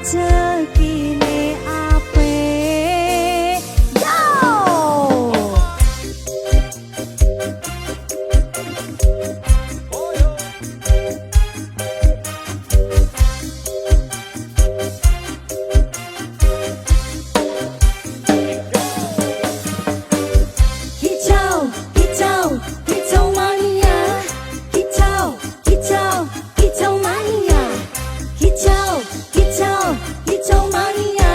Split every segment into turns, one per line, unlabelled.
rezekine apik. Yo! Hijau, hijau, hijau mania. Hijau, hijau, hijau mania. Hijau, hijau, hijau mania.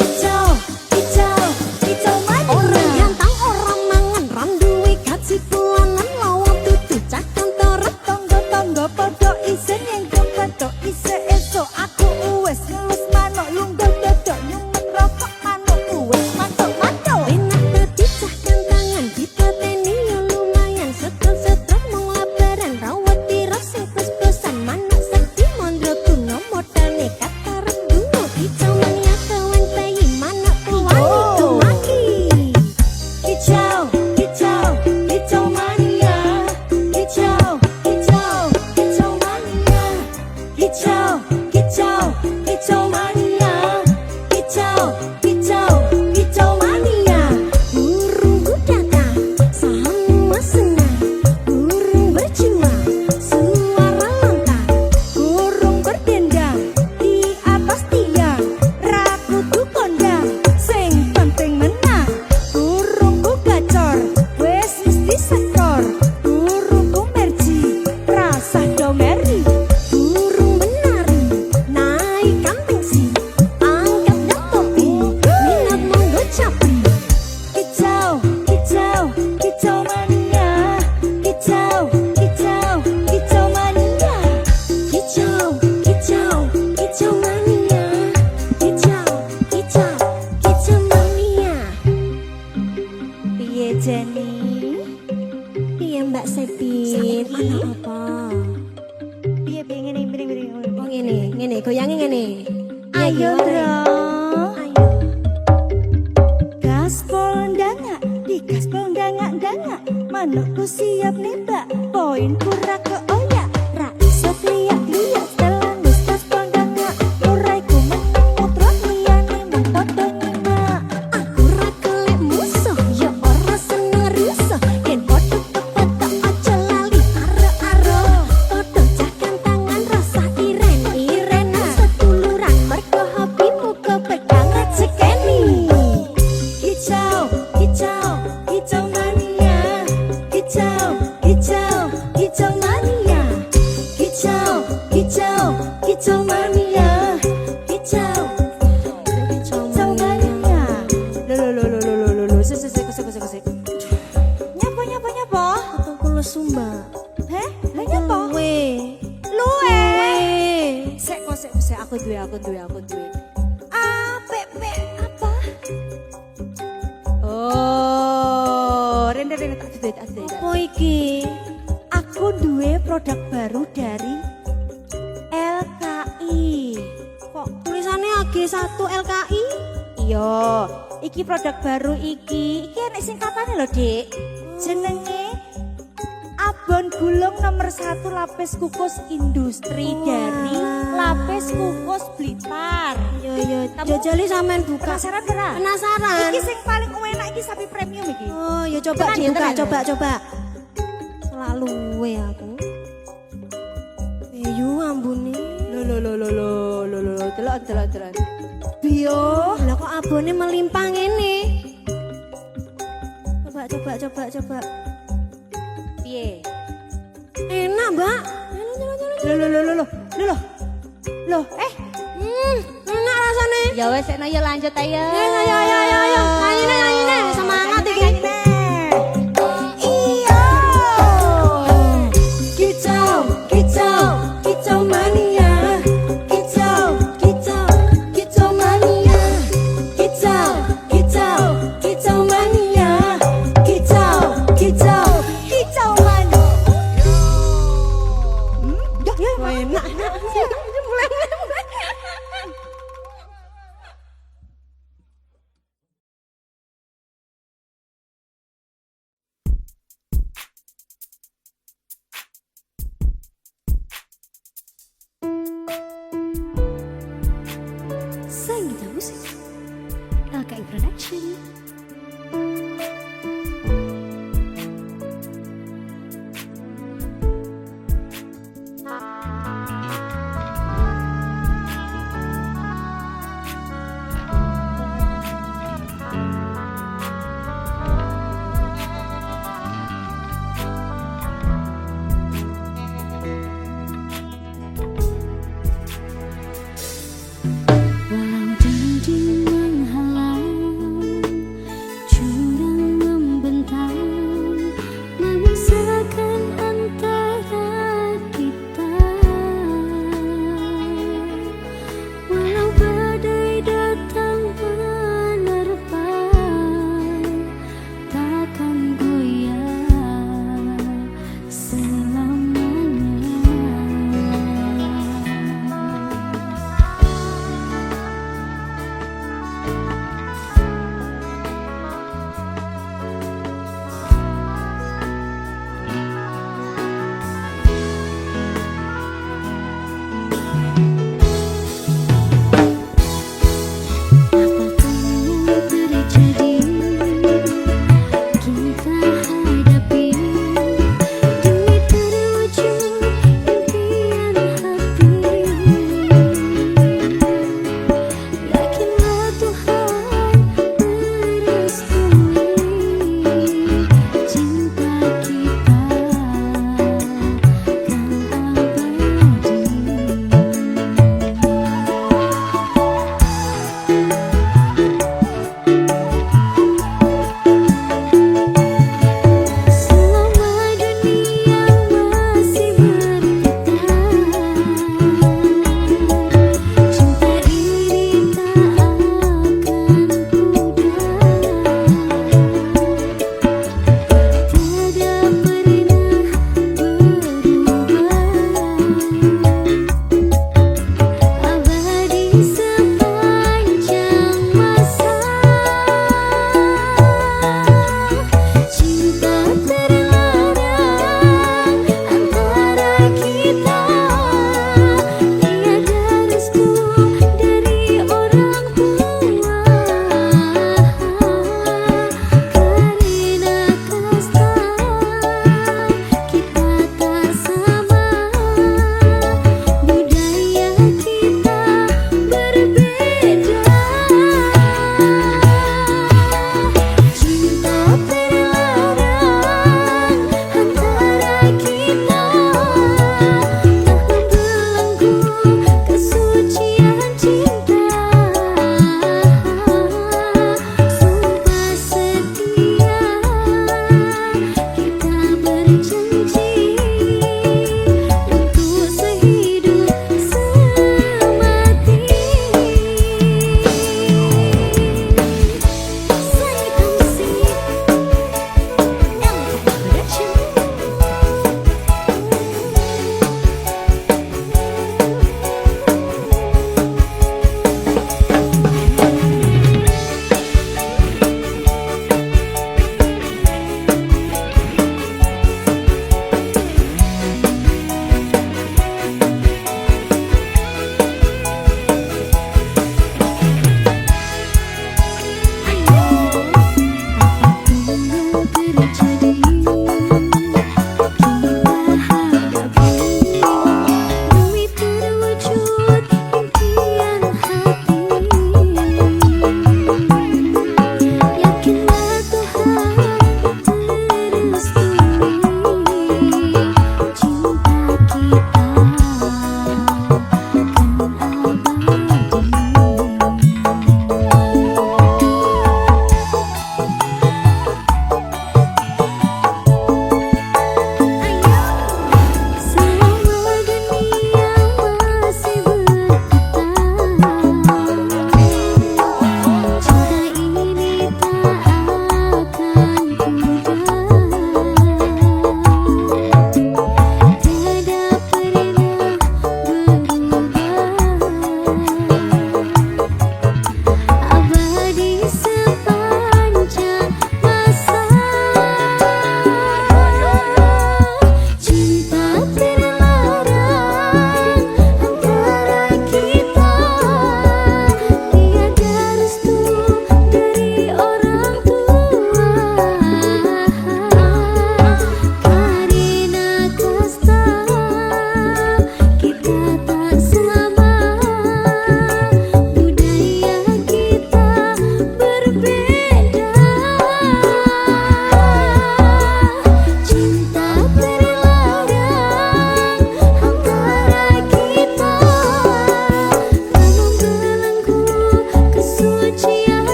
Hijau, hijau, hijau mania. Orang gantang, orang mangan, randuwe gaji bulanan, lawan tutu cakang torep, tonggo-tonggo podo isen yang dompet ise esok aku uwes ngelus manuk lungguh dodok nyumen rokok manuk uwes mantuk-mantuk. Enak dadi cah gantangan dipateni yo lumayan, setruk-setruk mung labaran rawat tiro sing plus-plusan manuk sekti mondro kuno modane kata rendungo. Hijau mania kawan bayi manuk kuwani kemaki. Hijau, hijau, hijau mania. Hijau, hijau, hijau mania. Hijau, hijau, hijau mania. Hijau, hijau, hijau mania. Burungku datang, semua senang. Burung berjuang, suara lantang. Burung berdendang di atas tiang. Rakutu kondang, sing penting menang. Burungku gacor, wes mesti sekor. Burungku merji, rasa domeri. Burung menari, naikkan tensi. Angkatnya topi, minat monggo capri. Hijau, hijau, hijau mania. Hijau, hijau, hijau mania. Hijau, hijau, hijau mania. Hijau, hijau, hijau mania. Piye Jenny? Piye Mbak Sepit? Mana apa? Piye ngene ngene. Oh ngene, goyange ngene. Ayo, Bro. Ayo. Gaspol ndangak, di gaspol ndangak-ndangak. Manukku siap nembak, poinku ra keoyak. Ra iso liak-liak, setelanus gaspol ndangak. Uraiku menang mutrot liyane mung padha nyimak. Aku ra kelek musuh, ya ora seneng rusuh. Yen padha kepetok aja lali aro-aro. Padha cahkan tangan rasa iren-irenan. Seduluran mergo hobimu kepedang rezekeni. Hijau, hijau, hijau mania. Hijau, hijau, hijau mania. Hijau, hijau, hijau mania. Hijau, hijau mania. Lo, sik. Nyapa? Aku lesu, Mbak. Heh? Lah nyapa? Luwe. Sik, aku duwe. Pek apa? Oh, rene tak duwe. Apa iki? Aku duwe produk baru dari LKI. Kok tulisannya AG1 LKI? Iya, iki produk baru iki. Iki enek singkatane lho, Dik. Jenenge Abon Gulung nomor 1 lapis kukus industri dari lapis kukus Blitar. Iya. Jajali sampean buka. Penasaran? Iki sing paling enak iki sapi premium iki. Oh, ya coba dibuka, coba. Selalu aku. Ayo ambune. Lo, delok. Bio, lah kok abone melimpah ngene. Coba. Piye? Enak, Mbak. Loh. Enak rasane. Ya wes, ya lanjut ayo. Ayo. Nyanyi. Semangat iki.
Walau dinding menghalang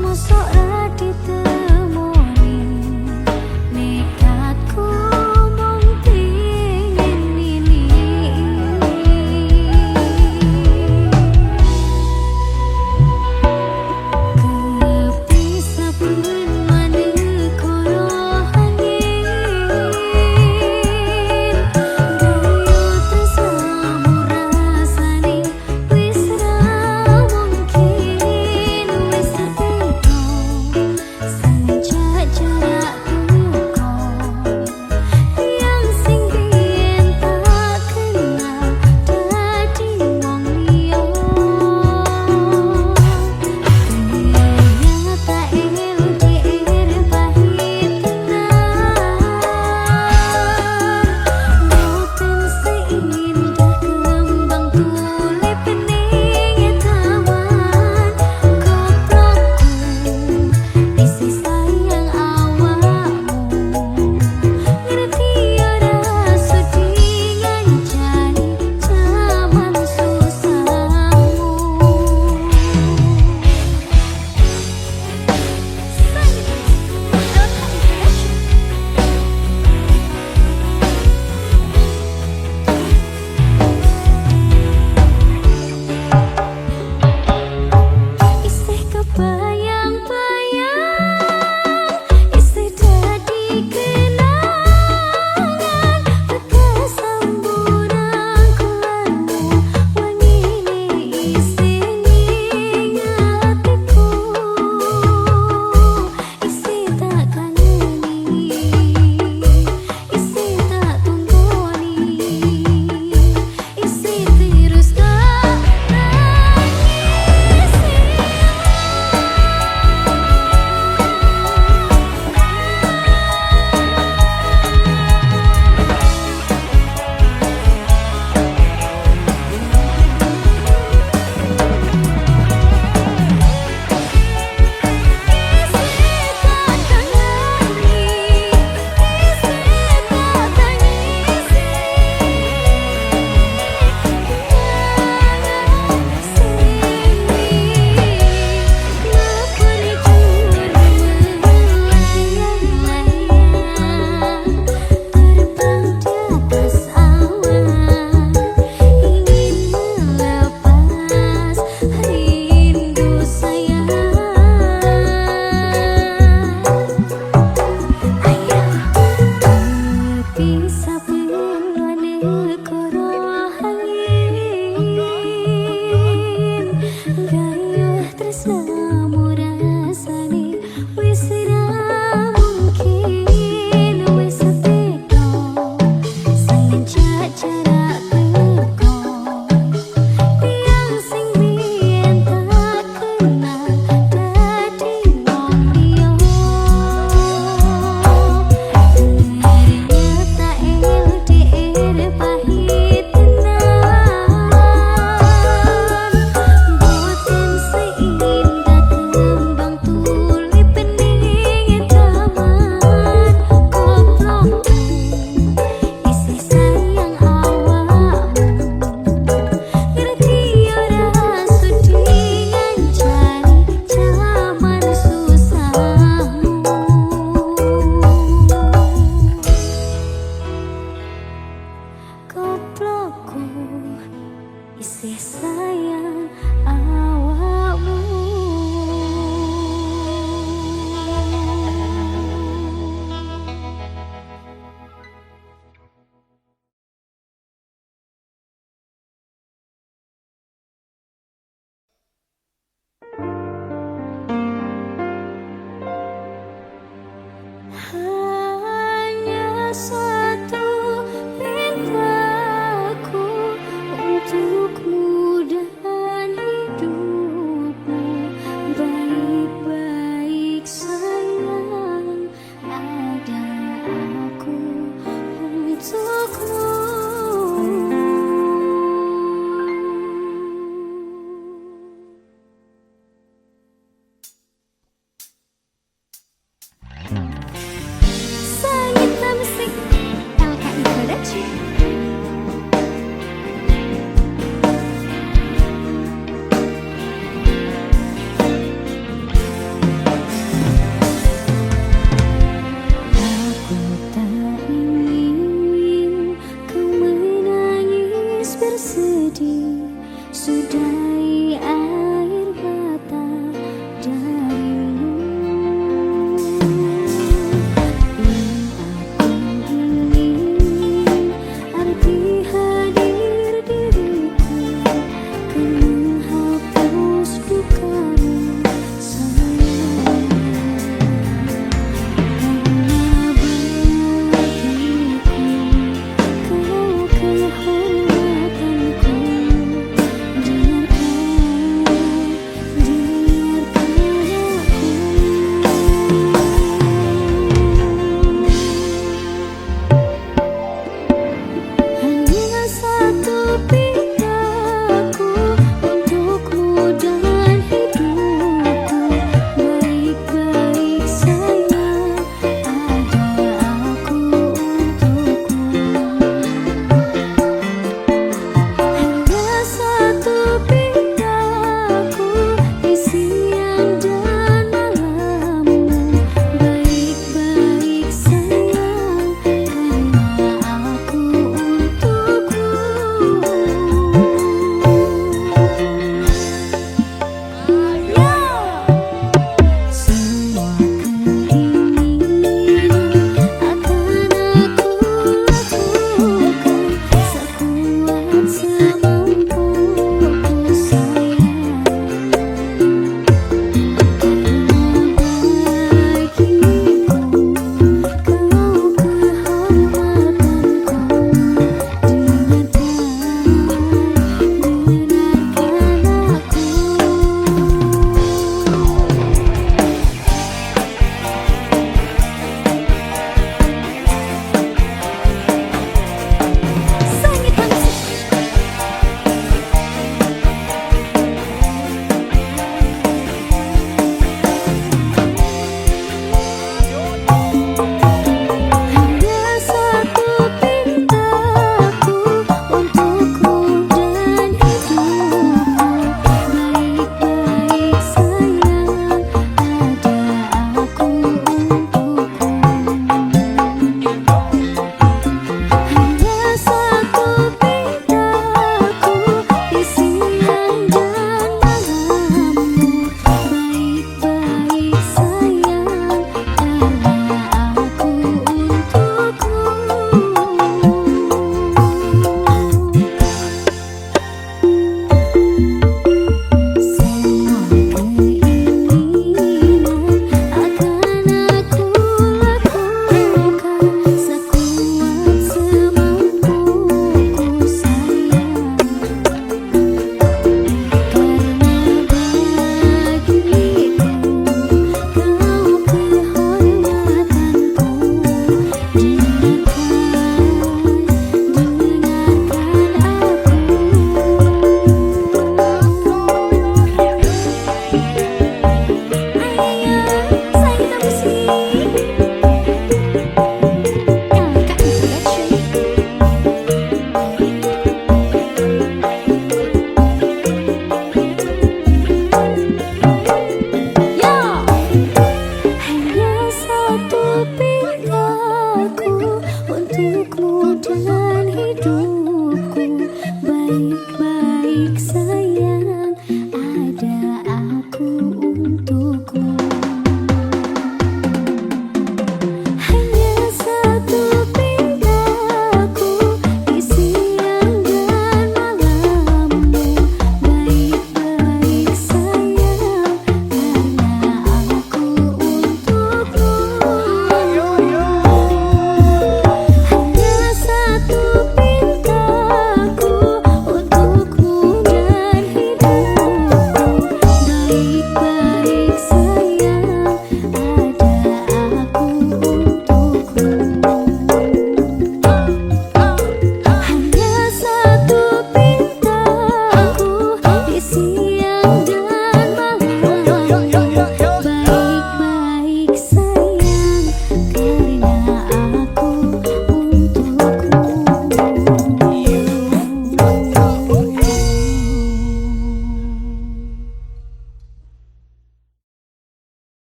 Mosok ra ditemoni nekatku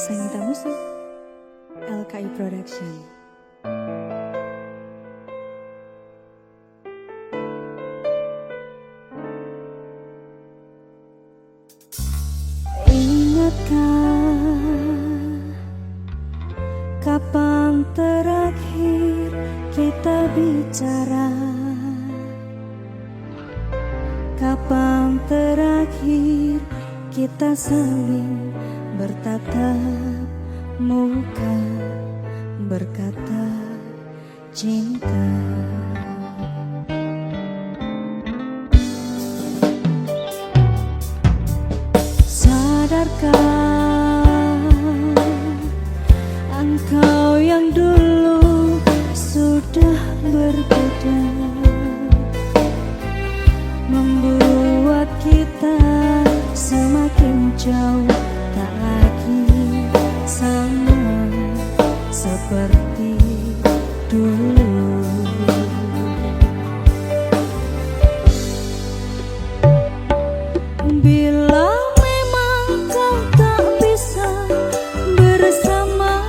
Sangita Musik LKI Production. Ingatkah kapan terakhir kita bicara? Kapan terakhir kita saling bertatap muka, berkata cinta? Sadarkah engkau yang dulu sudah berbeda, membuat kita semakin jauh, tak lagi sama seperti dulu. Bila memang kau tak bisa bersama,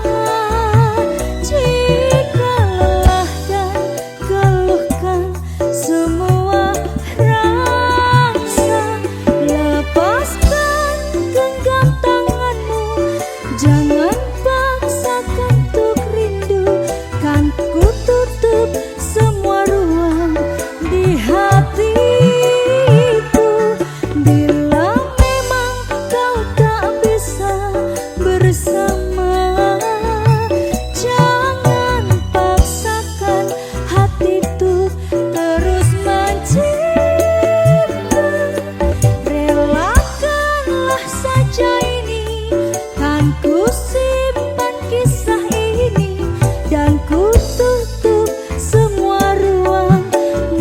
jika lelah dan keluhkan semua rasa, lepaskan genggam tanganmu, jangan paksakan untuk rindu. Kan ku tutup semua ruang di hatiku. Bila memang kau tak bisa bersama, jangan paksakan hati untuk terus mencinta. Relakanlah saja ini, kan ku simpan kisah ini, dan ku tutup semua ruang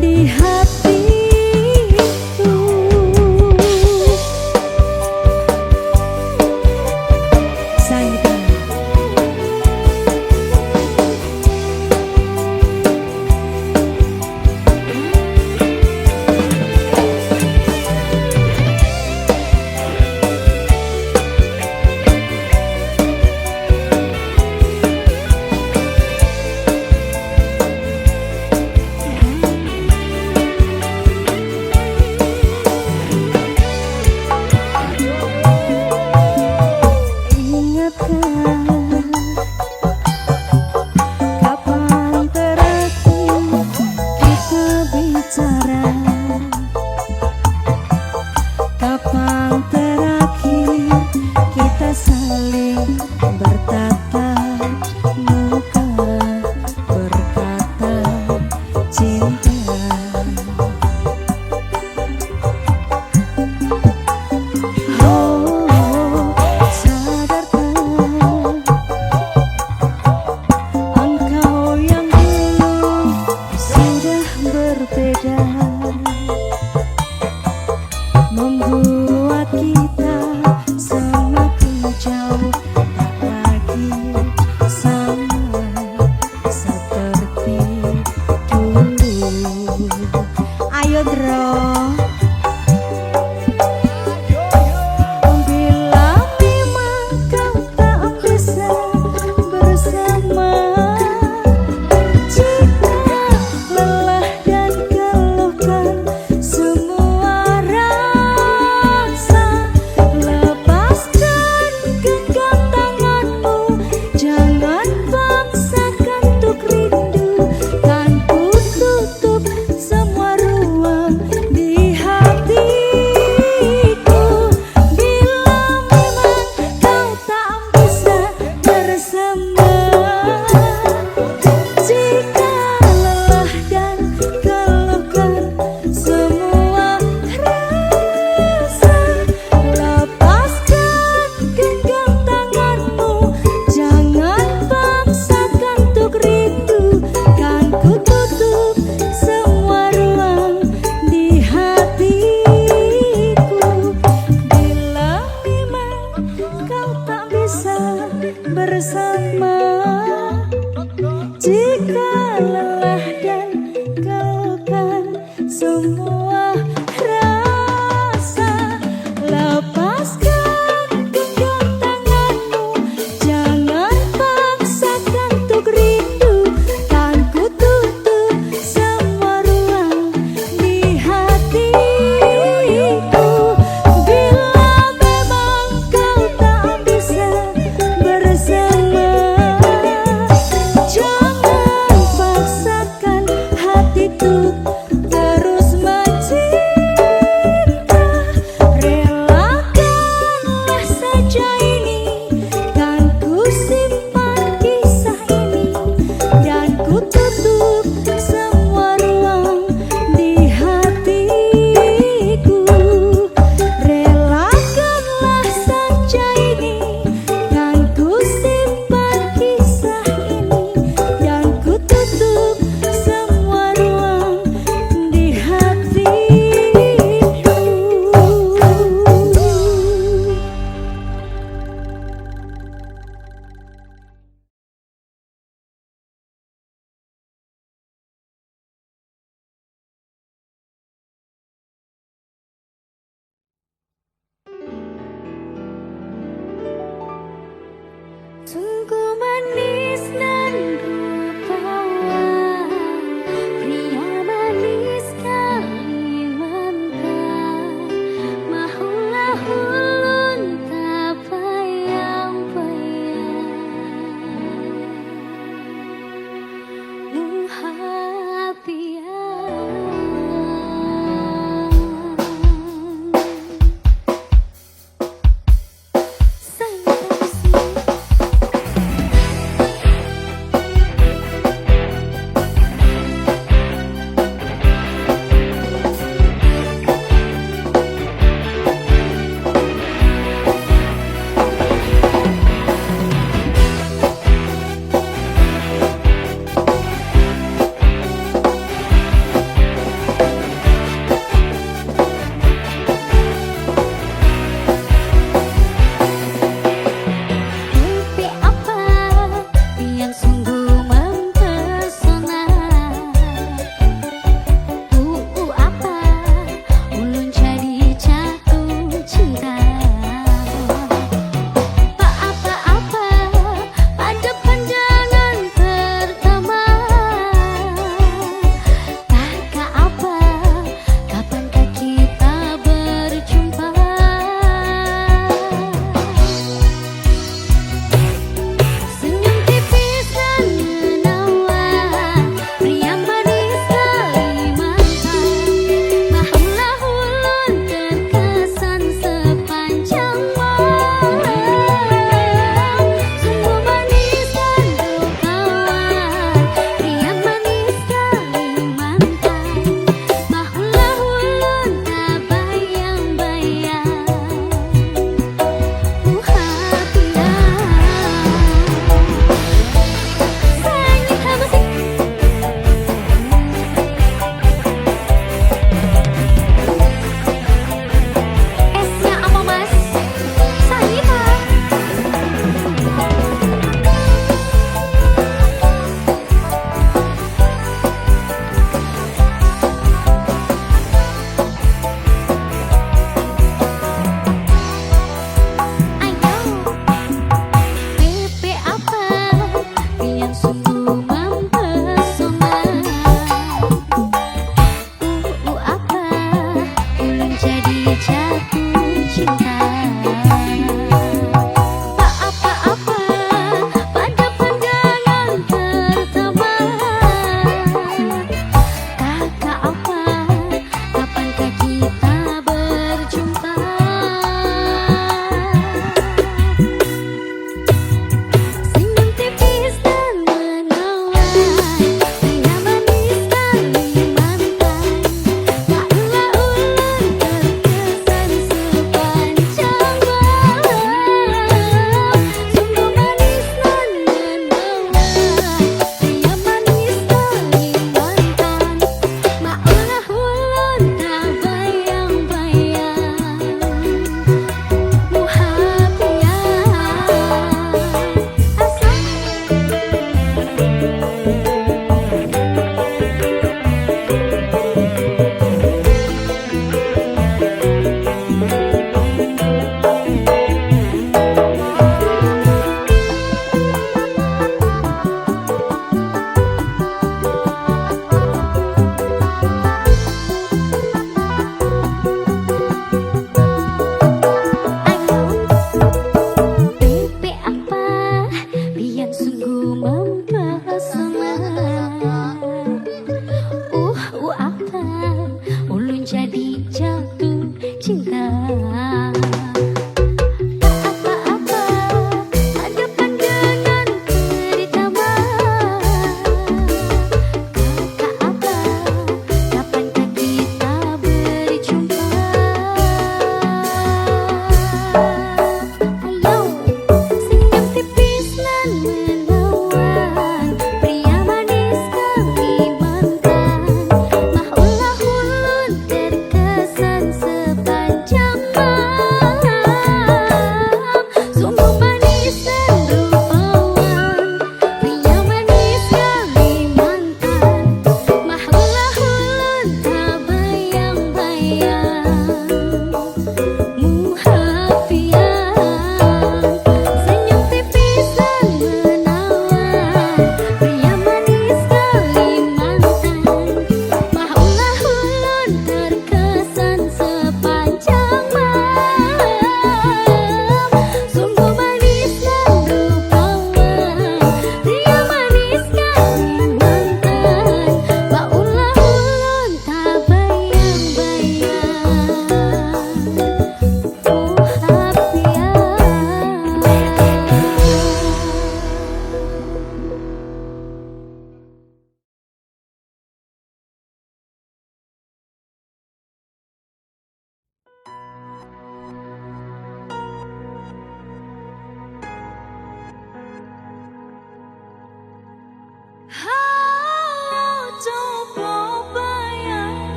di hatiku. Sangita. Kapan terakhir kita bicara? Kapan terakhir kita saling bertatap muka, berkata cinta? Engkau yang dulu sudah berbeda, membuat kita semakin jauh, tak lagi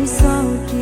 Nyatane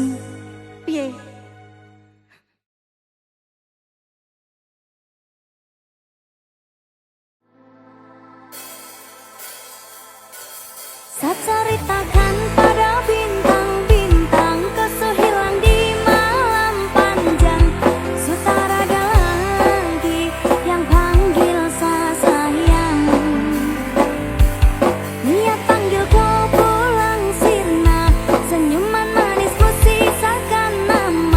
langsung. Piye?
Saya ceritakan pada bintang-bintang kesuhilang di malam panjang. Sutara ada lagi yang panggil saya sayang. Niat panggil kau pulang sirna, senyuman manismu sisakan nama.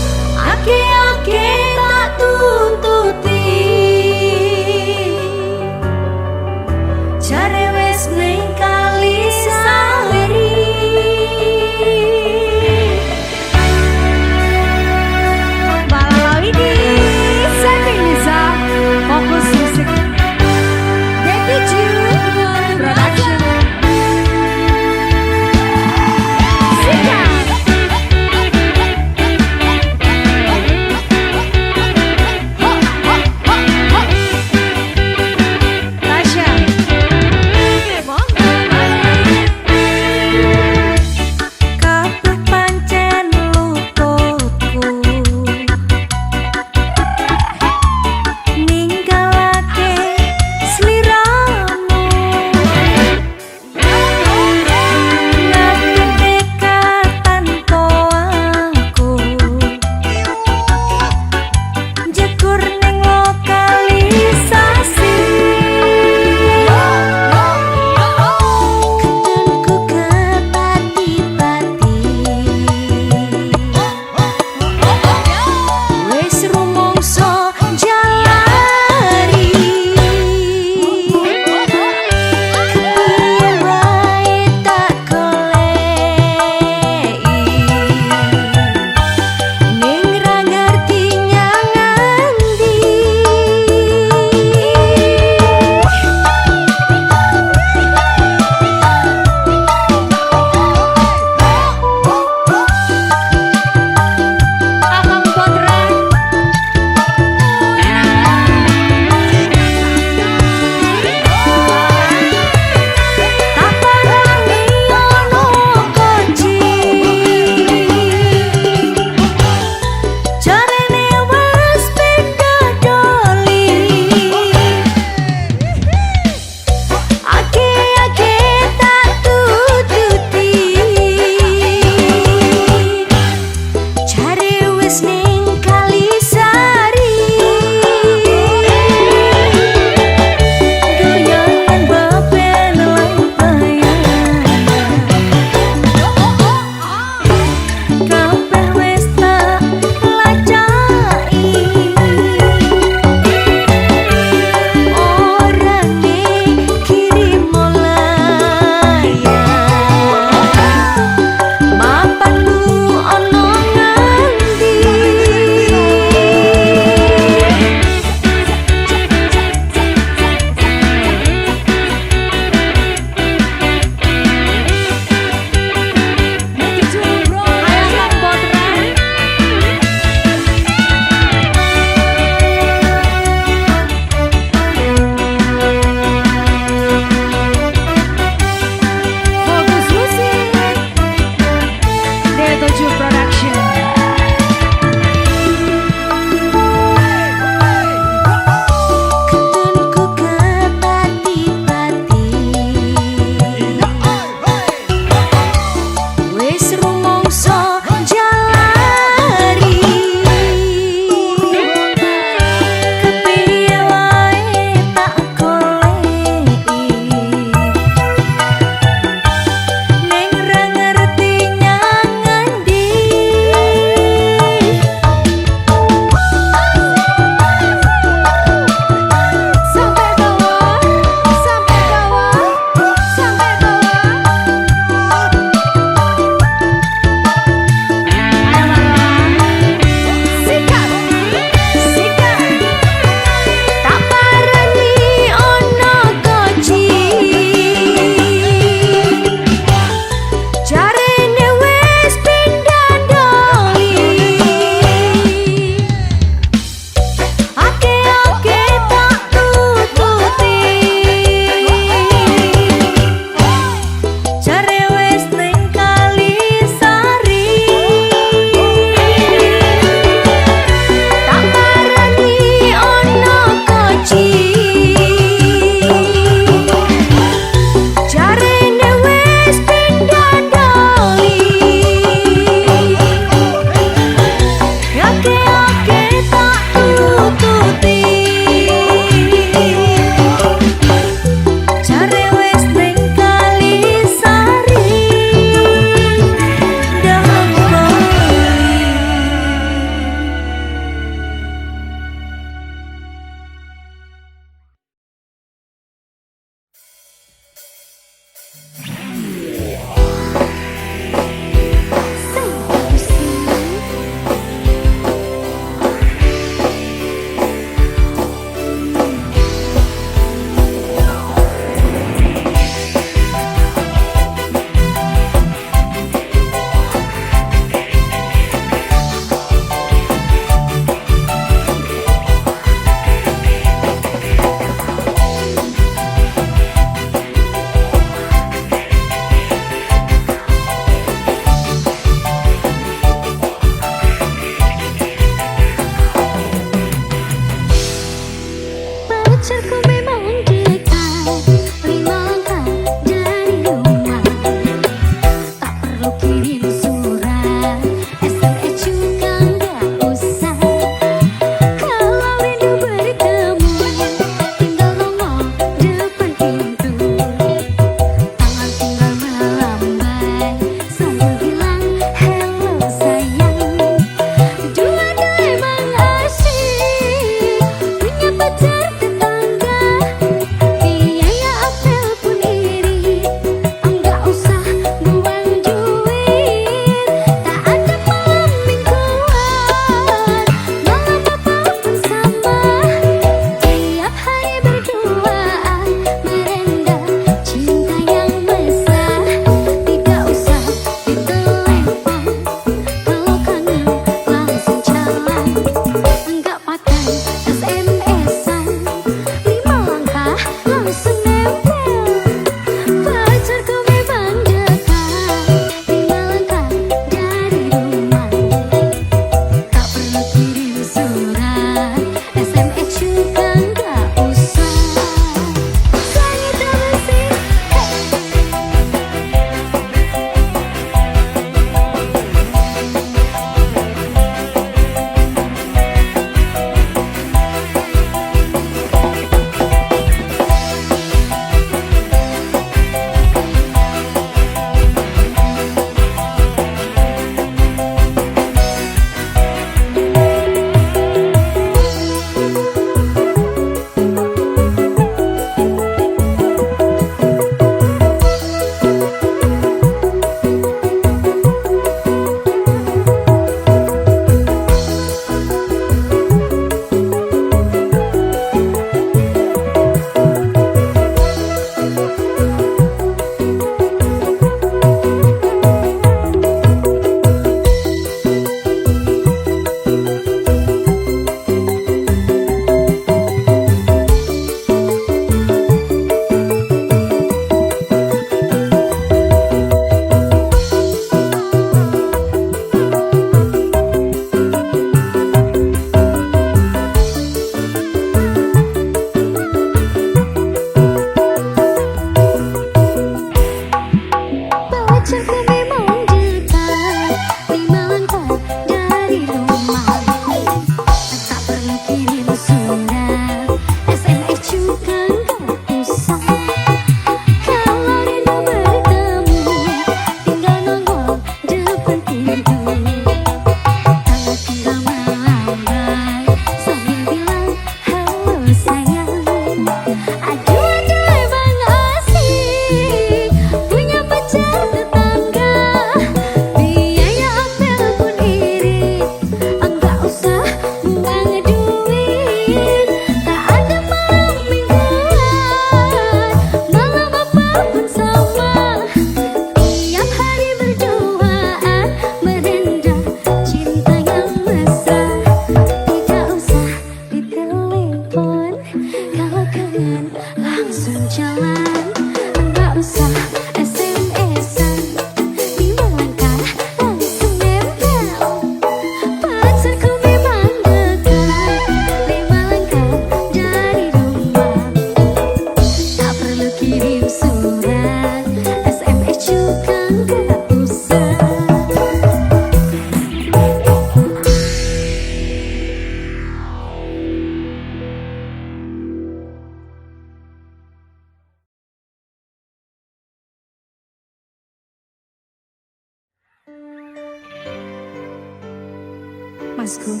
Mas Gun.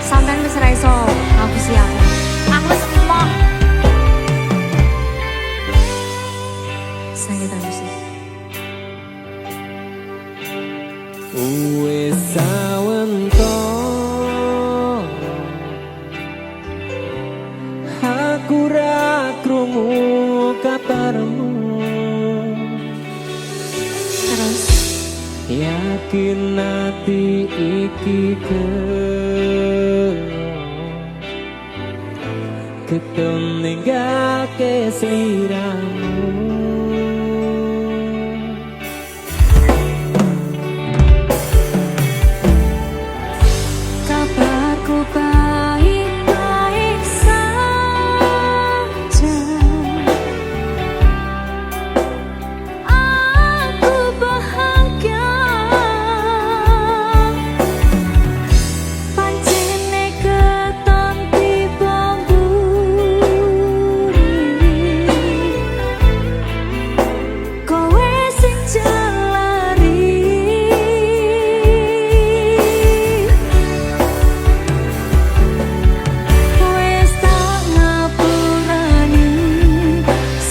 Sampeyan wis ra iso ngapusi aku. Aku wis emoh. Sangetan musik.
Wis sawento aku ra krungu kabarmu.
Terus
Yakin ati iki ketemu ninggake sliramu.
kabarku baik-baik saja. Aku bahagia. Pancene keton tiba mburi. Kowe sing jelari. Wes tak ngapurani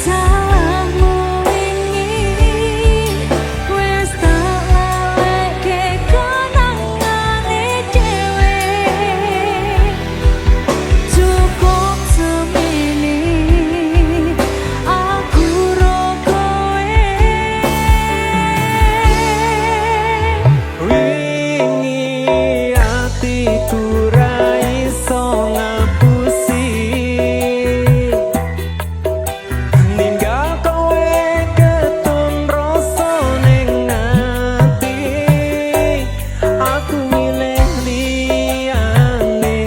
salahmu wingi. Wes tak laleke kenangane dhewe. Cukup semene aku ro kowe.
Wingi atiku ra iso ngapusi ninggal kowe ketun rasa ning ati. Aku milih liyane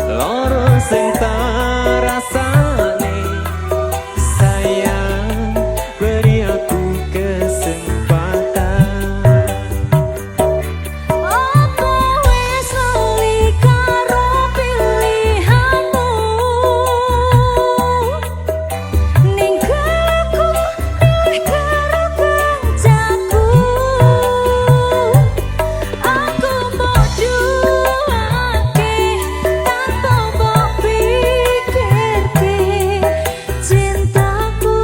loro sing tak rasane. Sayang beri aku kesempatan.
Apa wis lali karo pilihanmu? Ninggalku milih karo kancaku. Aku mbok duwake tanpa mbok pikirke. Cintaku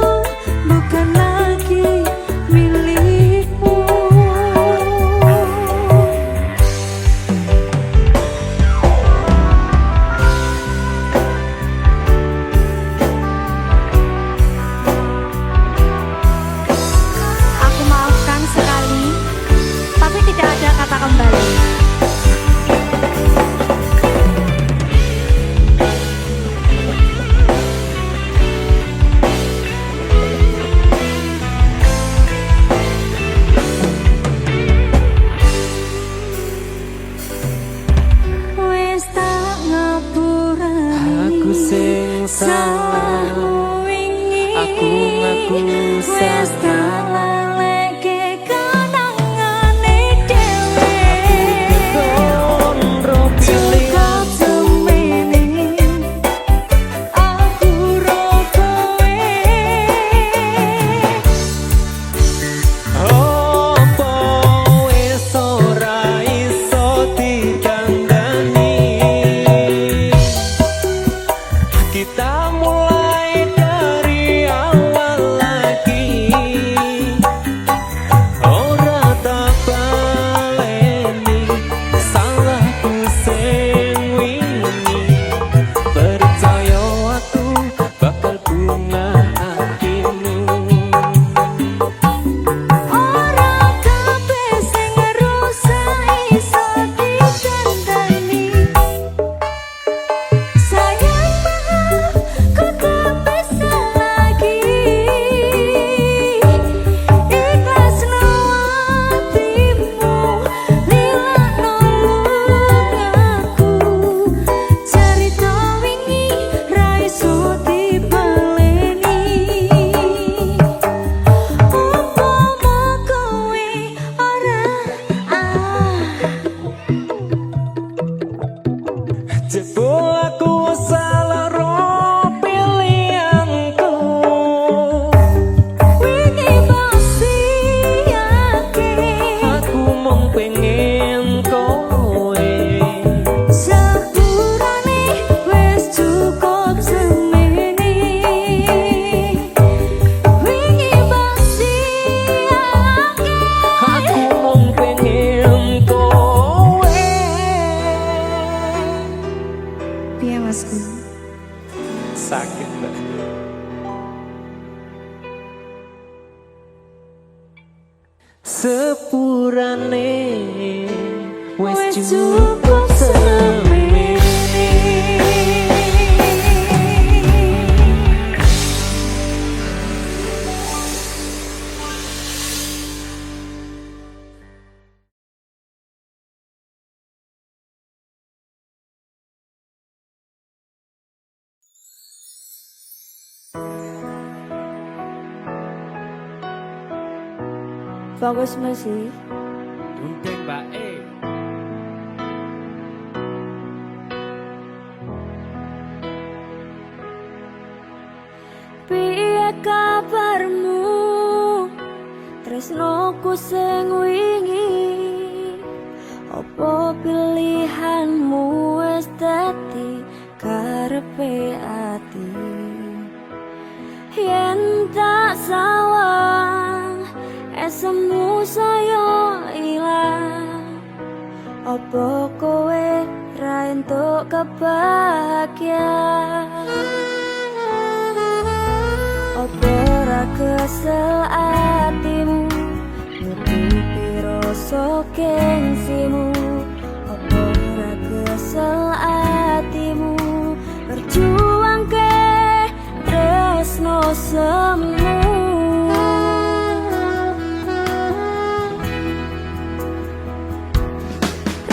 bukan lagi milikmu. Aku maafkan sekali, tapi tidak ada kata kembali. Wes tak ngapurani
Aku sing salah,
salahmu wingi.
aku ngaku
Wes tak
salah.
laleke kenangane dhewe.
Ketun ro pilih
Cukup semene aku ro kowe.
apa wis ora iso dikandani. Kita mulai dari awal lagi. sepurane wis cukup semene.
Fokus musik.
Gunting Mbak E.
Piye kabarmu tresnoku sing wingi, apa pilihanmu wis dadi karepe ati? Yen tak sawang esemu saya ilang, apa kowe ra entuk kebahagiaan? Apa ra kesel atimu nutupi rasa gengsimu? Apa ra kesel atimu berjuang ke tresno semu?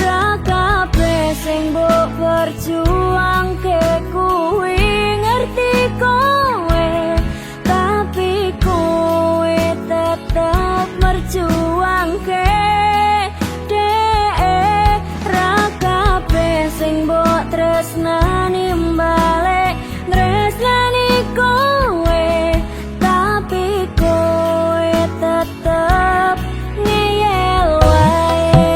Ra kabeh sing mbok berjuang ke kuwi ngerti kowe, tapi kowe tetap berjuang ke dek. Ra kabeh sing mbok tresnani balik tresnani kowe, tapi kowe tetap ngeyel wae.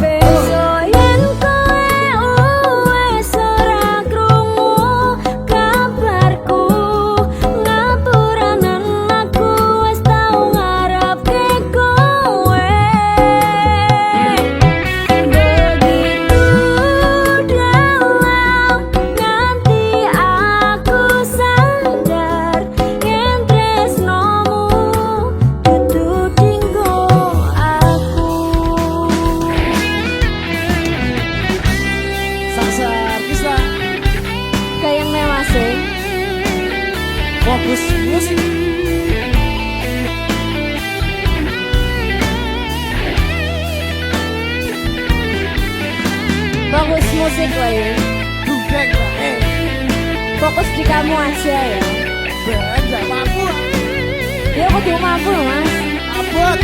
Besok yen kowe wis ora krungu kabarku, ngapuranen aku wis tau ngarepke kowe. Begitu dalam nganti aku sadar yen tresnomu dudu dinggo aku.
Sasar bisa
Kayaknya masih
fokus musik.
bagus musik lagi.
Gunting Mbak E.
Fokus di kamu aja ya.
Enggak mampu.
Ya kudu mampu mas.
Abot.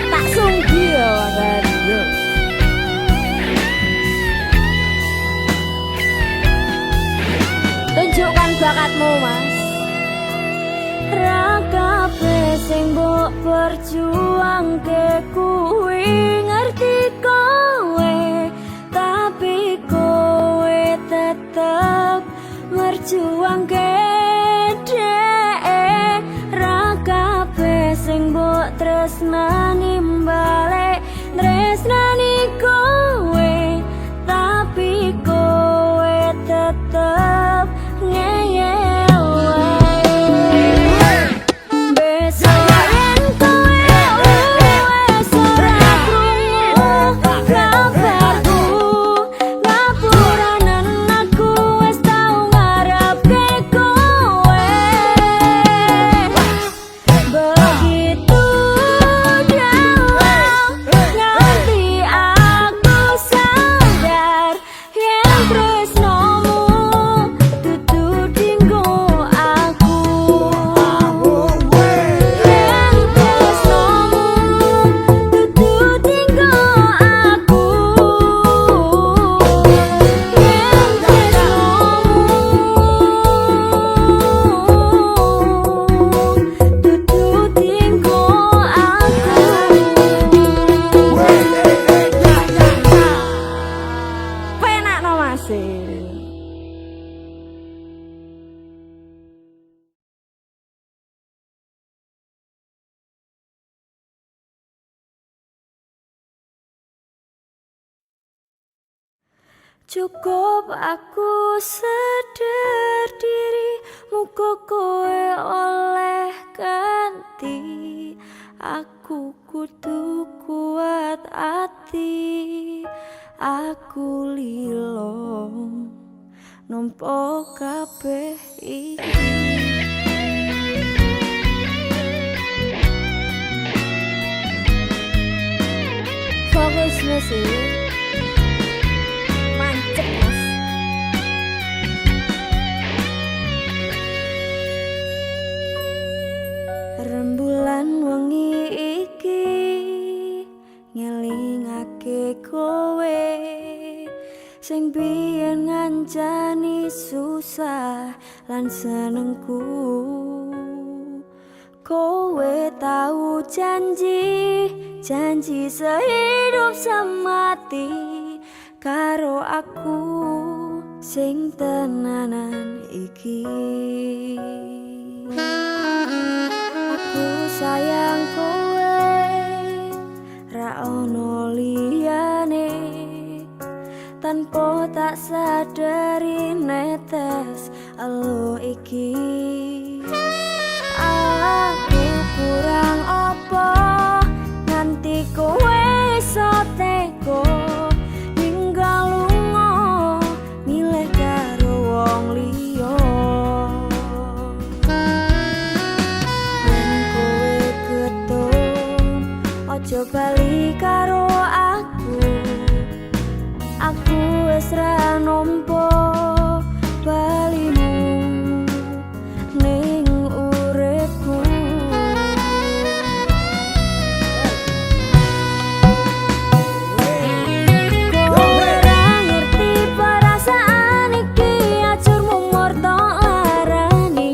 Tak sunggi ya kan.
Yo.
Tunjukkan bakatmu mas. Ra kabeh sing mbok berjuang ke kuwi ngerti kowe, tapi kowe tetep berjuang ke dek. Ra kabeh sing mbok tresnani balik tresnani kowe, tapi kowe tetep ngeyel wae. Besok yen kowe wis ora krungu kabarku, ngapuranen aku wis tau ngarepke kowe. Begitu dalam nganti aku sadar yen tresnomu dudu dinggo aku. Yen tresnomu dudu dinggo aku. Yen tresnomu dudu dinggo aku. Penak no masih. Cukup aku sadar diri, muga kowe oleh ganti Aku kudu kuat ati, aku lilo nompo kabeh iki. Fokus musik, mancep mas. Rembulan wengi iki ngelingake kowe sing biyen ngancani susah lan senengku. Kowe tau janji sehidup semati karo aku sing tenanan iki. Aku sayang kowe ra ono liyane, tanpa tak sadari netes elo iki. Aku kurang apa nganti kowe iso teko ninggal lunga milih karo wong liya. Yen kowe ketun aja bali karo aku wis ra nampa balimu ning uripku. Kowe ra ngerti perasaan iki, ajur mumur tok larani.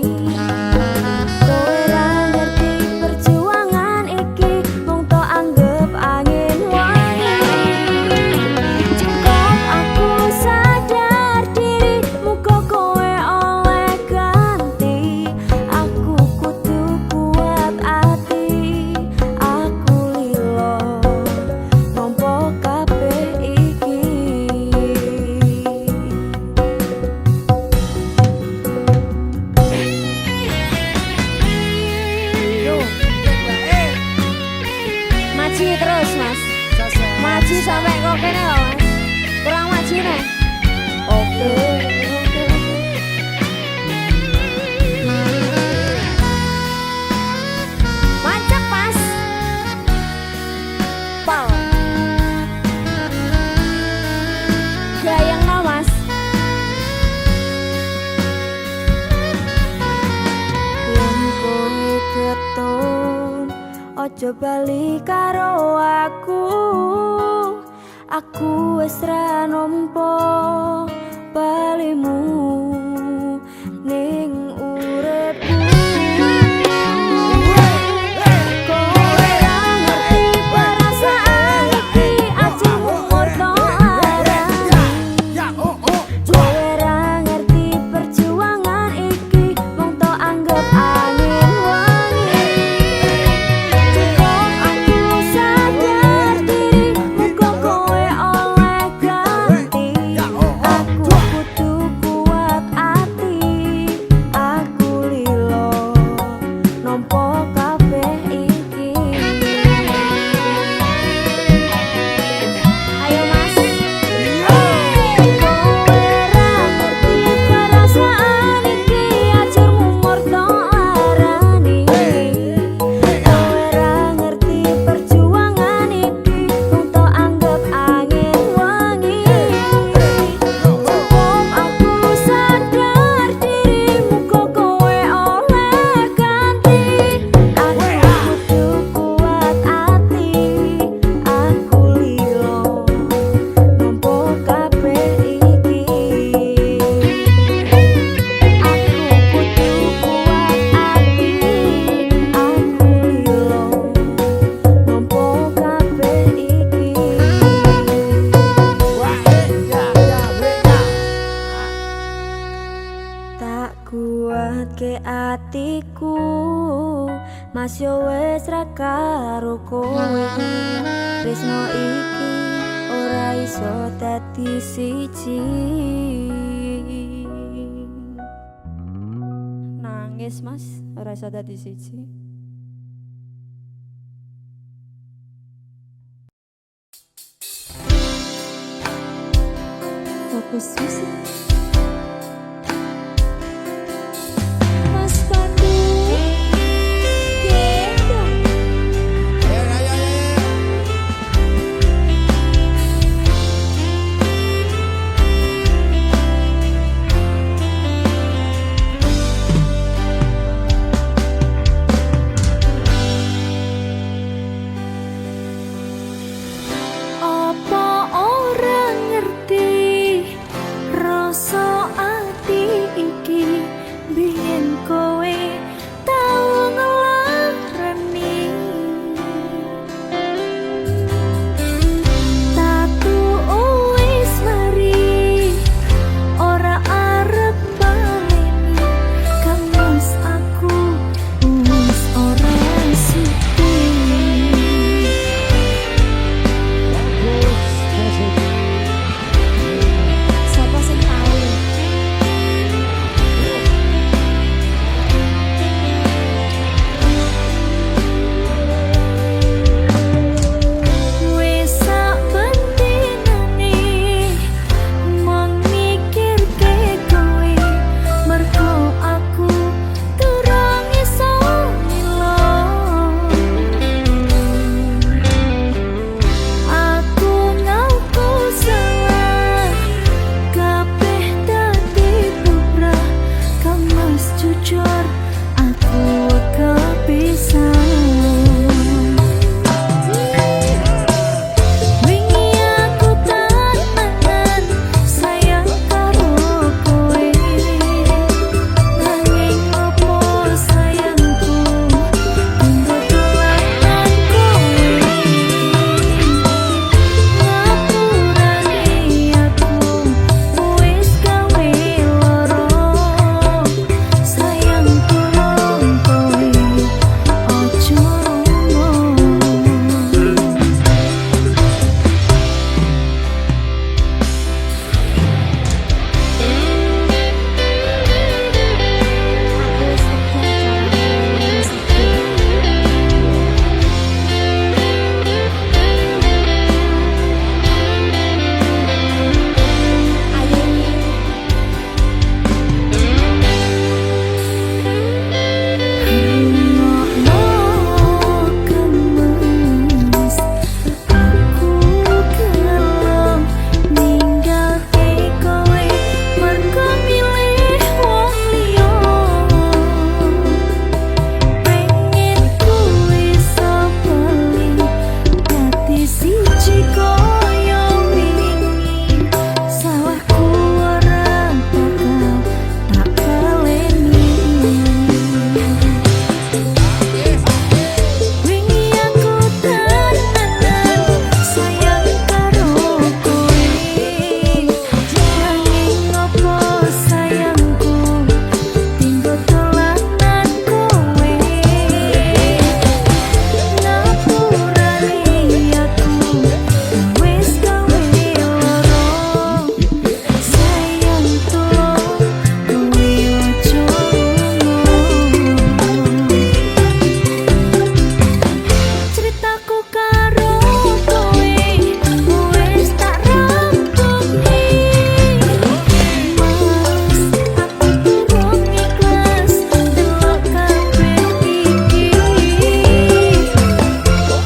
Kowe ra ngerti perjuangan iki, mung tok anggap angin wangi. Cukup aku sadar diri, muga kowe oleh ganti. Aku kudu kuat ati, aku lilo nampa kabeh iki.
Yo, baik.
Maji terus mas,
Sasa.
maji sampai kok kene loh mas, kurang maji nih. Oke. Mantap mas. Pal. Gayeng no mas. Yen kowe ketun ojo bali karo aku wis ra nampa balimu ning uripku. Kowe ra ngerti perasaan iki, ajur umur tok larani.
Ya, oh, oh.
Kowe ra ngerti perjuangan iki, mung tok anggap angin wangi. Cukup aku sadar diri, muga kowe oleh ganti. Aku kudu kuat ati, aku lilo nampa kabeh iki. Ayo mas. Kowe ra ngerti perasaan iki, ajur mumur tok larani. Kowe ra ngerti perjuangan iki, mung tok anggap angin wangi. Cukup aku sadar diri, muga kowe oleh ganti. Aku kudu kuat ati, aku lilo nampa kabeh iki. Aku kudu kuat ati, aku lilo nampa kabeh iki.
Wah, ya, weka.
Tak kuat ke atiku, mas yo wis ra karo kowe. Tresno iki ora iso dadi siji. Nangis mas, ora iso dadi siji.
Fokus musik. Mas Pandu gendong.
Ayo, ayo, ayo.
Apa orang ngerti rasa ati iki biyen kowe tau ngelarani taku wis mari ora arep baleni kamus aku wis ora suci.
Sapa sing tahu?
Wis sak pentingane mung mikirke kowe mergo aku durung iso milo. Aku ngaku salah kabeh dadi bubrah kamas jujur aku kepisah. Wingi aku temenan sayang karo kowe nanging opo sayangku tunggu dolanan kowe ngapurane aku wis gawe loro sayang tolong kowe ojo
Aku wis kerja
Rungokno kemes aku gelem ninggalke kowe mergo milih wong liya pengen kowe iso bali dadi siji koyo wingi salahku ora bakal tak baleni. Wingi aku temenan sayang karo kowe nanging opo sayangku tinggo dolanan kowe ngapurane aku wis gawe loro sayang tolong kowe ojo ceritaku karo kowe wis tak rampungi mas aku durung ikhlas delok kabeh iki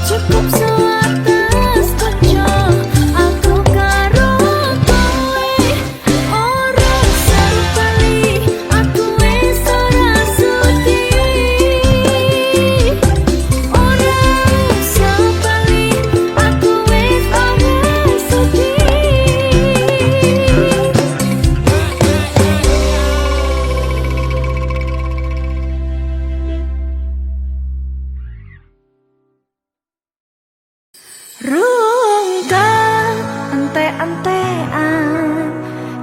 cukup sewates kanca aku karo kowe ora sempali aku wis ora sudi ora sempali aku wis ora sudi. Rungka ante-antean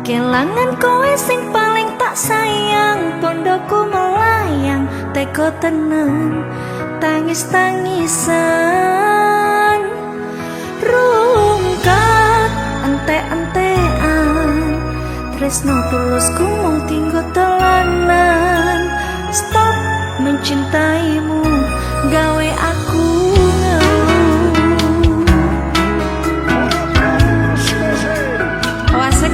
kelangan kowe sing paling tak sayang pondoku melayang teko tenang tangis-tangisan rungkat ante-antean tresno tulusku mung tinggo telanan stop mencintaimu gawe aku ngeluh. Oh asik.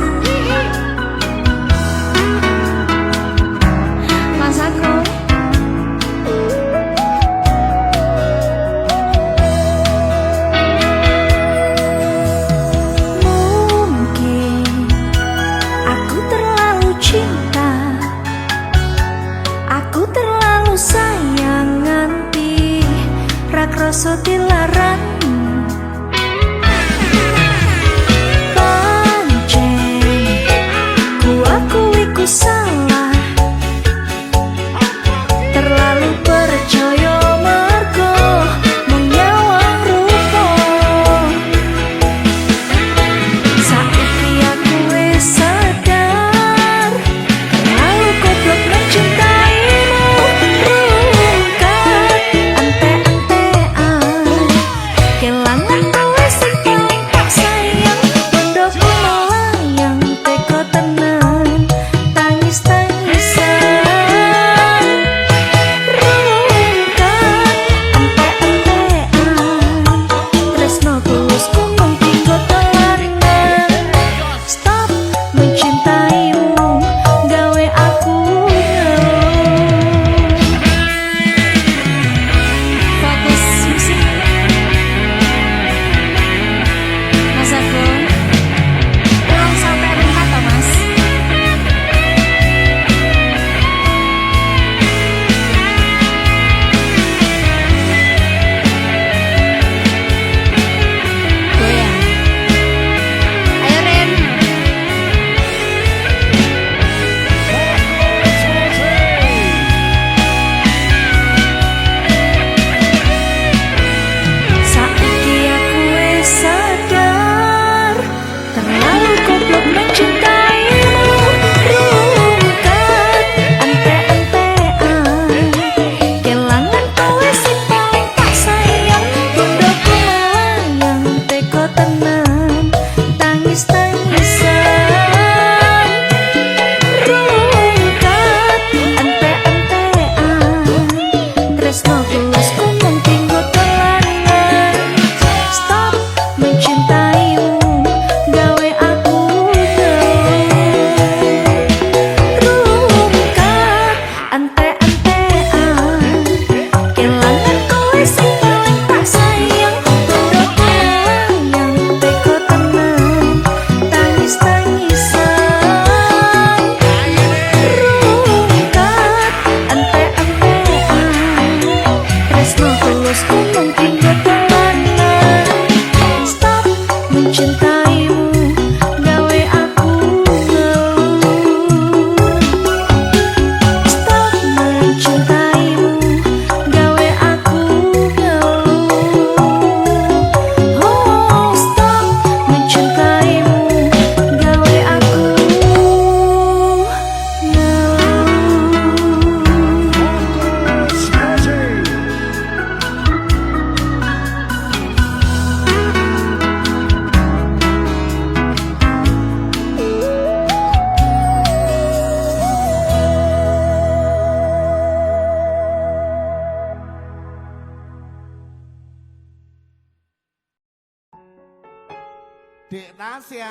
Dek Tasya.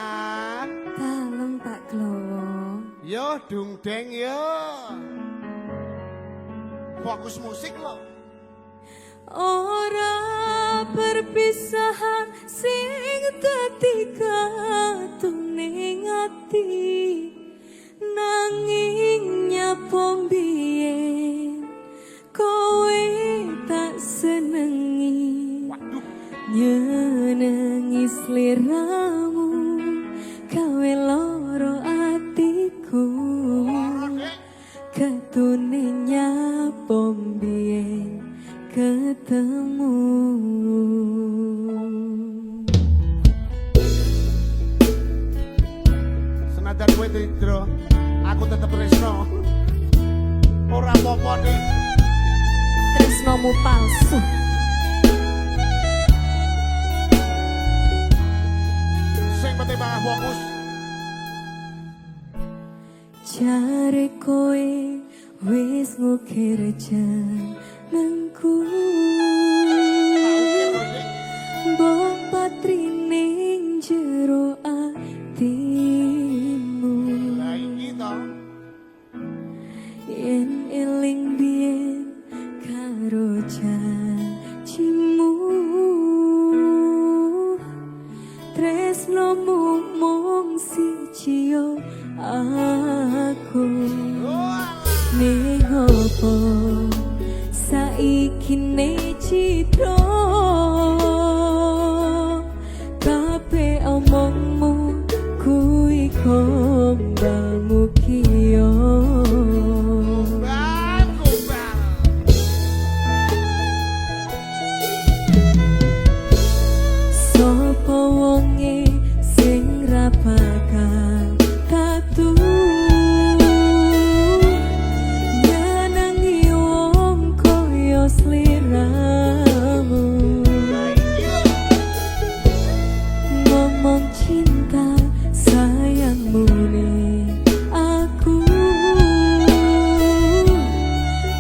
Kalem Pak Glowo.
Yo dung deng yo. Fokus musik lo.
Ora perpisahan sing ketika tuning ati nanging nyapa biyen kowe tak senengi.
Waduh.
Nyenengi sliramu gawe loro atiku ketune nyapa biyen ketemu.
Senajan kowe tridro, aku tetep tresno. Ora apa-apa nih.
Tresnomu palsu.
Sing penting banget fokus.
Jare kowe wis ngukir jenengku mbok patrining jero atimu.
Lah iki to.
Yen eling biyen karo janjimu tresnomu mung siji yo aku ning opo saiki ne citra kabeh omongmu kuwi kombangmu kiyo.
Bagus banget.
Sopo wonge sing ra bakal tatu nyenengi wong koyo sliramu ngomong cinta sayangmu nih aku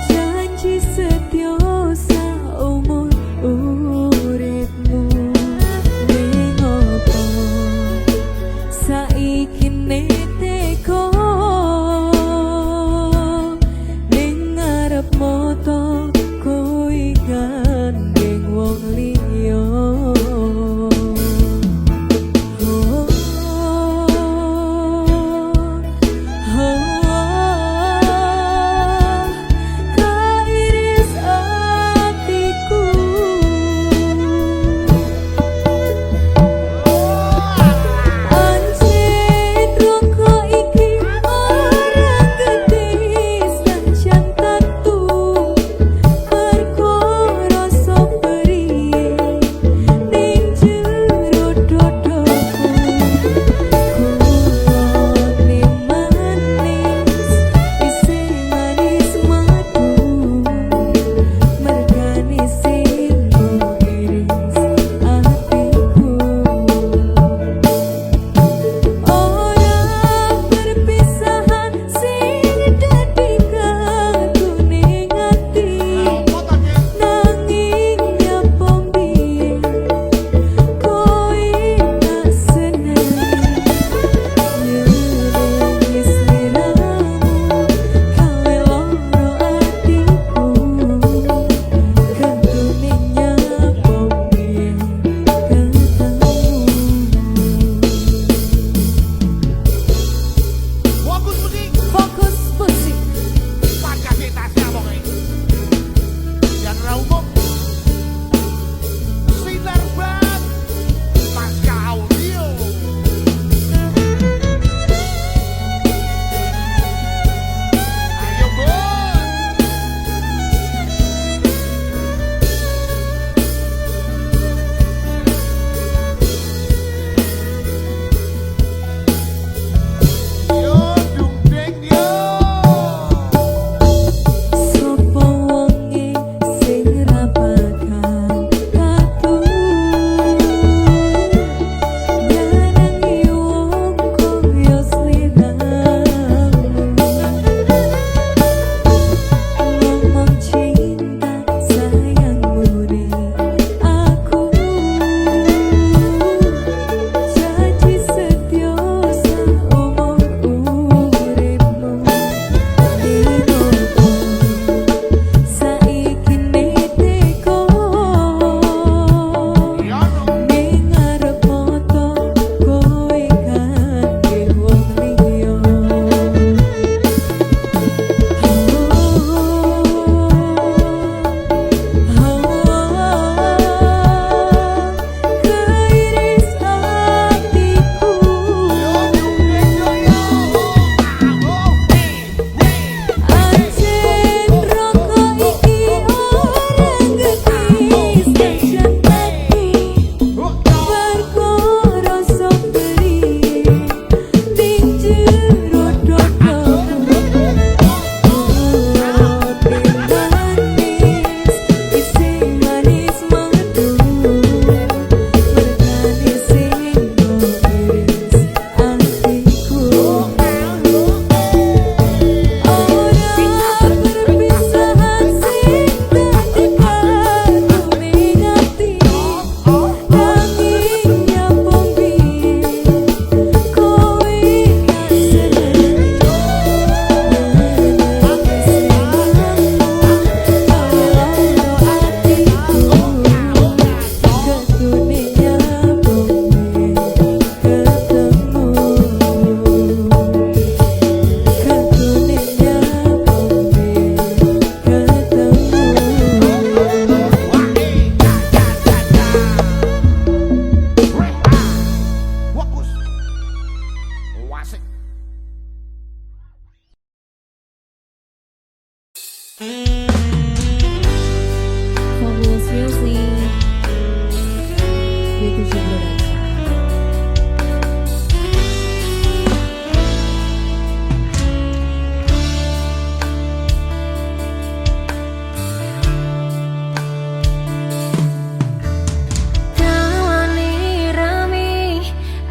janji setia saumur uripmu ning opo saiki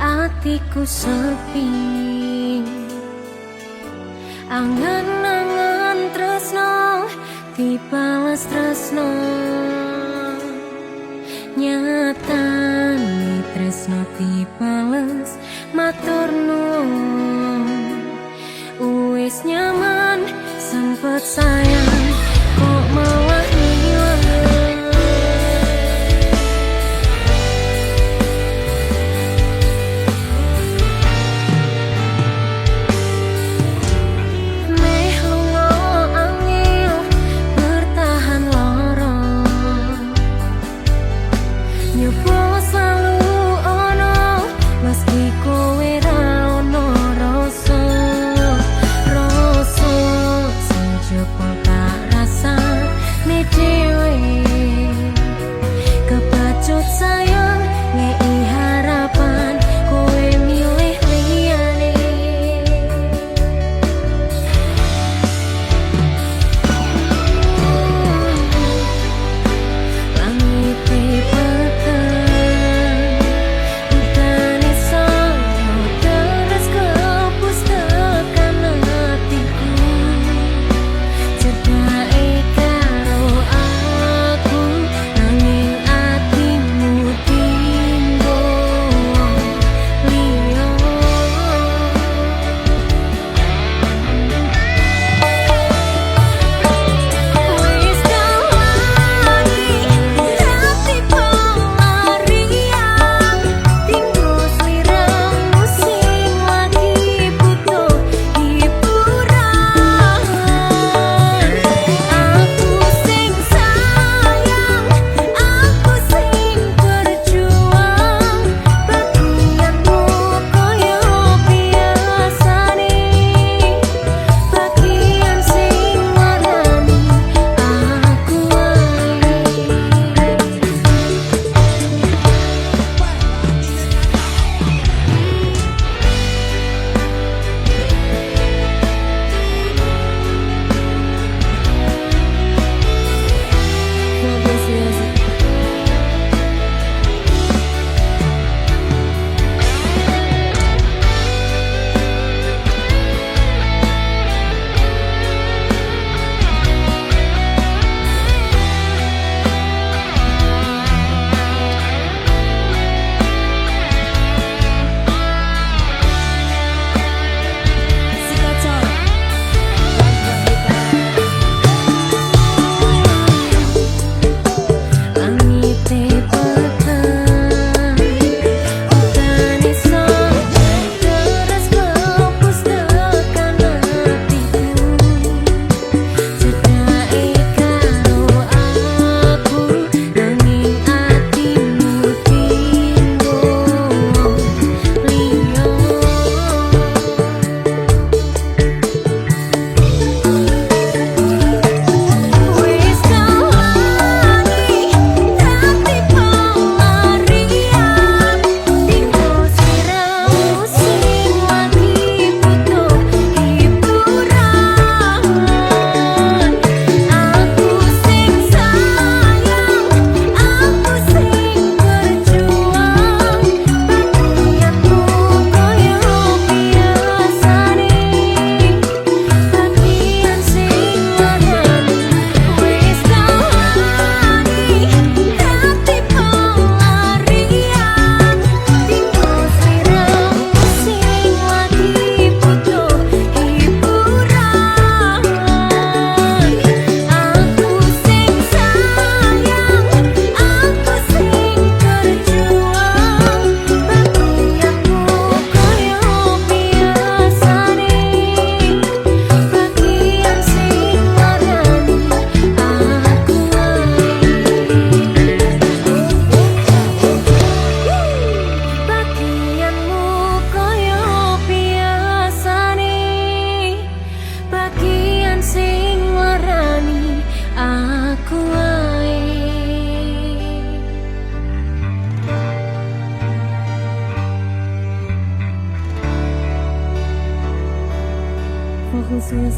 Hatiku sepi, angan-angan tresno dibalas tresno, nyatane tresno dibalas matur nuwun. Wis nyaman sempet sayang kok malah hilang. Rasa sejak khusus.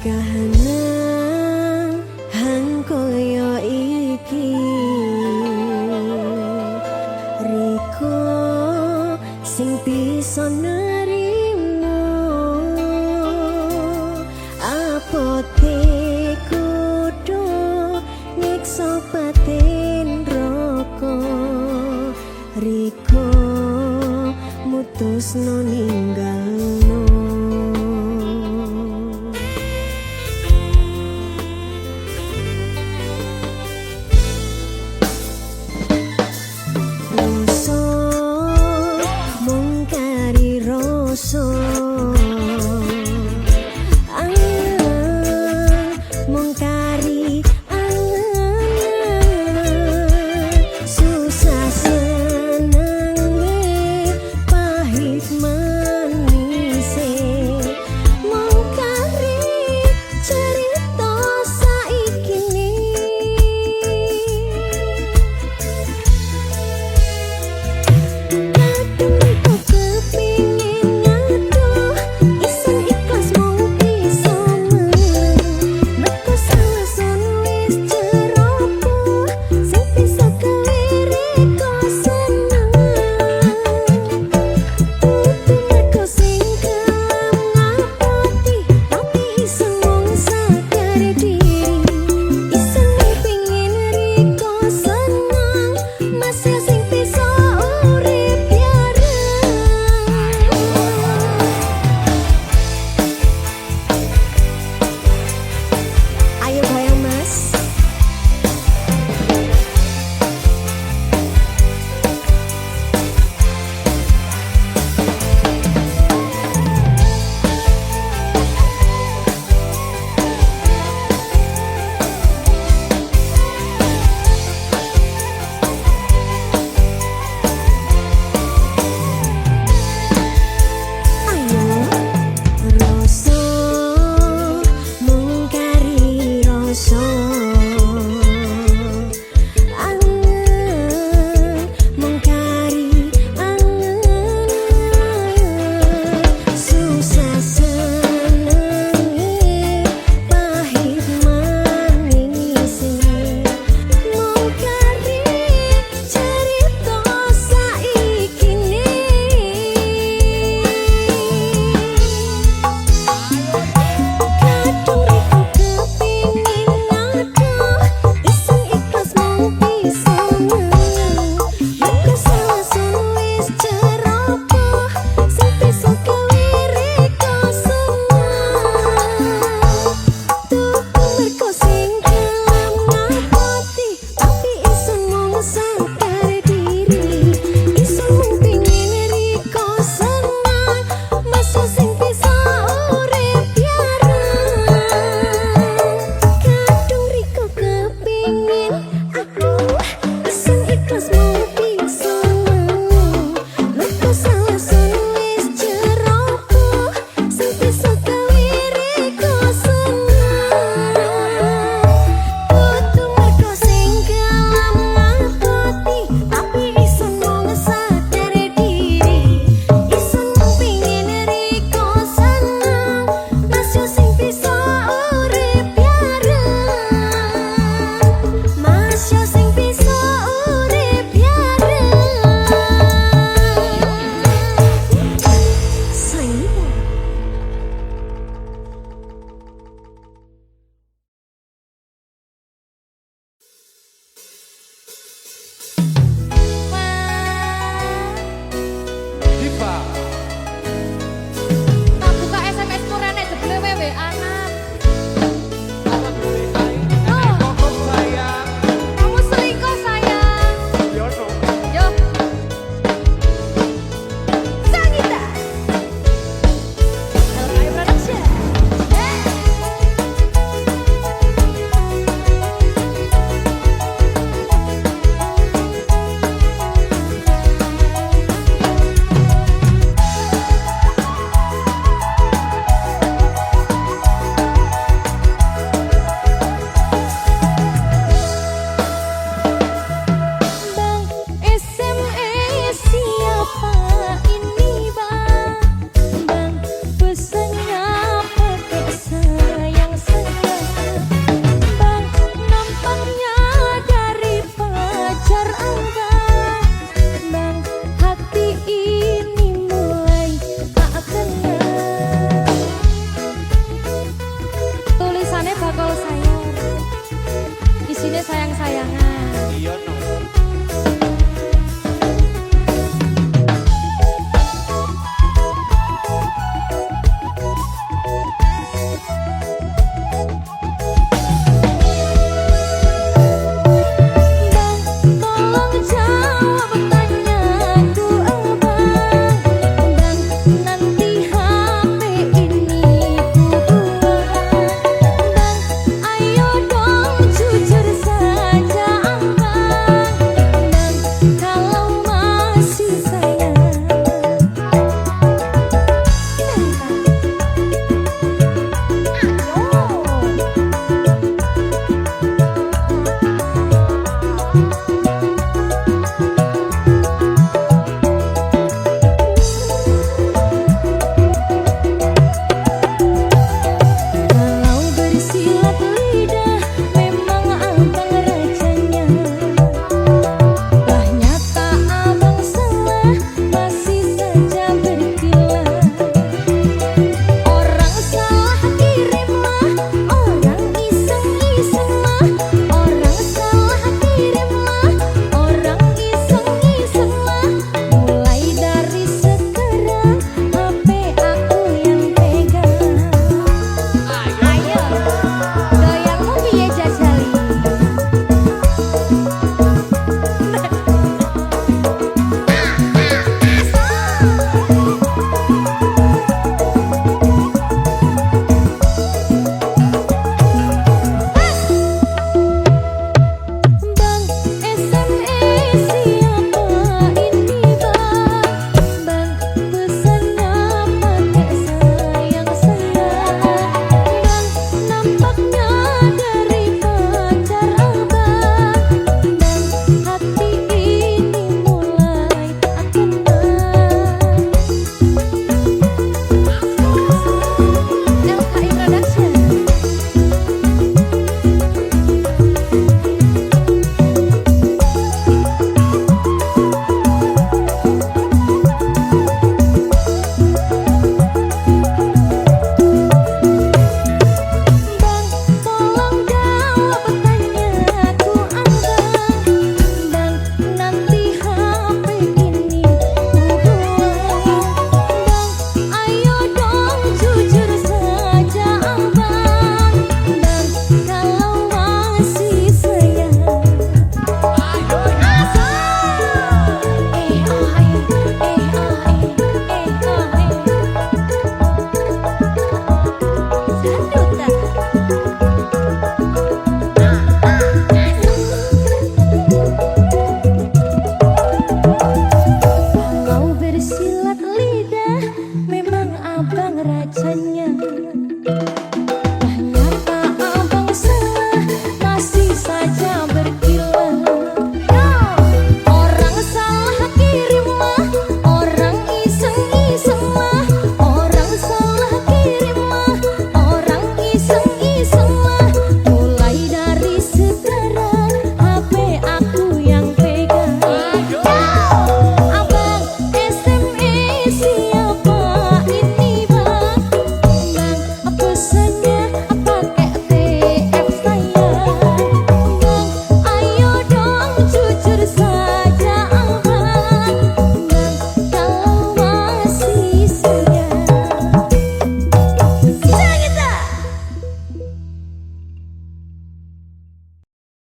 Kahanan hang koyo iki Riko sing bisa nerimo apote kudu nyiksa batin roko Riko mutusno ninggal